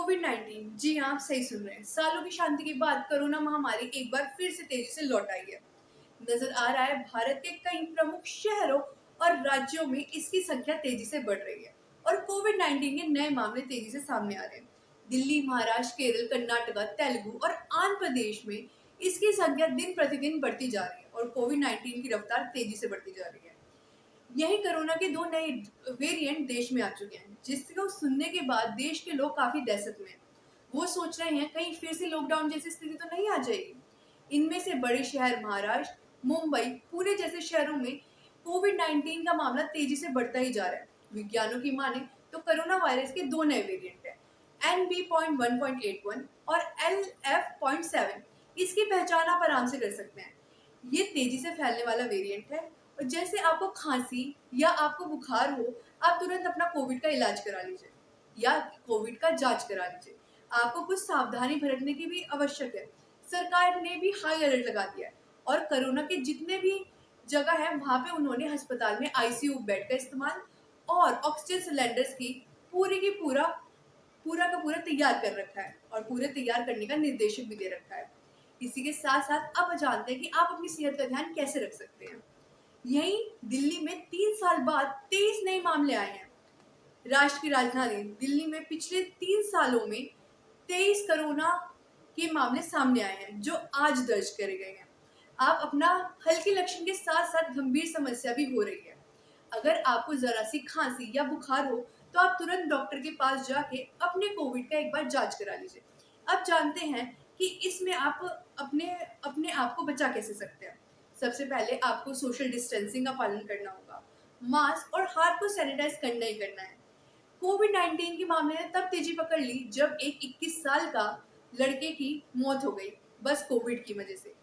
कोविड-19, जी हाँ, आप सही सुन रहे हैं। सालों की शांति के बाद कोरोना महामारी एक बार फिर से तेजी से लौट आई है। नजर आ रहा है भारत के कई प्रमुख शहरों और राज्यों में इसकी संख्या तेजी से बढ़ रही है और कोविड-19 के नए मामले तेजी से सामने आ रहे हैं। दिल्ली, महाराष्ट्र, केरल, कर्नाटका, तेलुगु और आंध्र प्रदेश में इसकी संख्या दिन प्रतिदिन बढ़ती जा रही है और कोविड-19 की रफ्तार तेजी से बढ़ती जा रही है। यही कोरोना के दो नए वेरिएंट देश में आ चुके हैं, जिसको सुनने के बाद देश के लोग काफी दहशत में हैं। वो सोच रहे हैं कहीं फिर से लॉकडाउन जैसी स्थिति तो नहीं आ जाएगी। इनमें से बड़े शहर महाराष्ट्र, मुंबई, पुणे जैसे शहरों में कोविड-19 का मामला तेजी से बढ़ता ही जा रहा है। विज्ञानों की माने तो कोरोना वायरस के दो नए वेरिएंट हैं, NB.1.81 और LF.7। इसकी पहचान आप आराम से कर सकते हैं। ये तेजी से फैलने वाला वेरिएंट है और जैसे आपको खांसी या आपको बुखार हो, आप तुरंत अपना कोविड का इलाज करा लीजिए या कोविड का जांच करा लीजिए। आपको कुछ सावधानी बरतने की भी आवश्यक है। सरकार ने भी हाई अलर्ट लगा दिया है और कोरोना के जितने भी जगह है वहां पे उन्होंने अस्पताल में आईसीयू बेड का इस्तेमाल और ऑक्सीजन सिलेंडर्स की पूरी की पूरा पूरा का पूरा तैयार कर रखा है और पूरे तैयार करने का निर्देश भी दे रखा है। इसी के साथ साथ अब जानते हैं कि आप अपनी सेहत का ध्यान कैसे रख सकते हैं। यहीं दिल्ली में 3 साल बाद 23 नए मामले आए हैं। राष्ट्र की राजधानी दिल्ली में पिछले 3 सालों में 23 कोरोना के मामले सामने आए हैं, जो आज दर्ज करे गए हैं। आप अपना हल्के लक्षण के साथ साथ गंभीर समस्या भी हो रही है। अगर आपको जरा सी खांसी या बुखार हो तो आप तुरंत डॉक्टर के पास जाके अपने कोविड का एक बार जांच करा लीजिए। अब जानते हैं कि इसमें आप अपने अपने आप को बचा कैसे सकते हैं। सबसे पहले आपको सोशल डिस्टेंसिंग का पालन करना होगा। मास्क और हाथ को सैनिटाइज करना ही करना है। कोविड-19 के मामले ने तब तेजी पकड़ ली जब एक 21 साल का लड़के की मौत हो गई, बस कोविड की वजह से।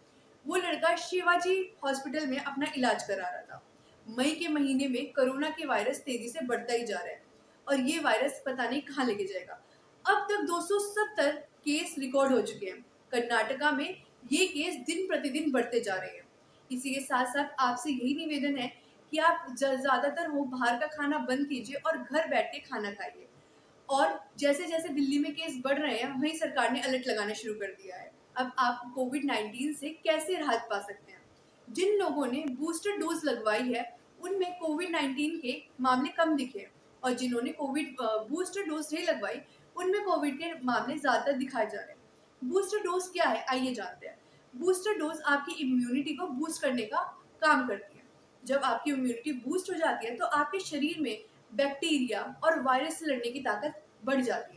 वो लड़का शिवाजी हॉस्पिटल में अपना इलाज करा रहा था। मई के महीने में कोरोना के वायरस तेजी से बढ़ता ही जा रहा है और ये वायरस पता नहीं कहाँ लेके जाएगा। अब तक 270 केस रिकॉर्ड हो चुके हैं। कर्नाटका में ये केस दिन प्रतिदिन बढ़ते जा रहे हैं। इसी के साथ साथ आपसे यही निवेदन है कि आप ज्यादातर हो बाहर का खाना बंद कीजिए और घर बैठ के खाना खाइए। और जैसे जैसे दिल्ली में केस बढ़ रहे हैं वहीं सरकार ने अलर्ट लगाना शुरू कर दिया है। अब आप कोविड-19 से कैसे राहत पा सकते हैं। जिन लोगों ने बूस्टर डोज लगवाई है उनमें कोविड-19 के मामले कम दिखे और जिन्होंने कोविड बूस्टर डोज नहीं लगवाई उनमें कोविड के मामले ज्यादा दिखाए जा रहे हैं। बूस्टर डोज क्या है, आइए जानते हैं। बूस्टर डोज आपकी इम्यूनिटी को बूस्ट करने का काम करती है। जब आपकी इम्यूनिटी बूस्ट हो जाती है तो आपके शरीर में बैक्टीरिया और वायरस से लड़ने की ताकत बढ़ जाती है।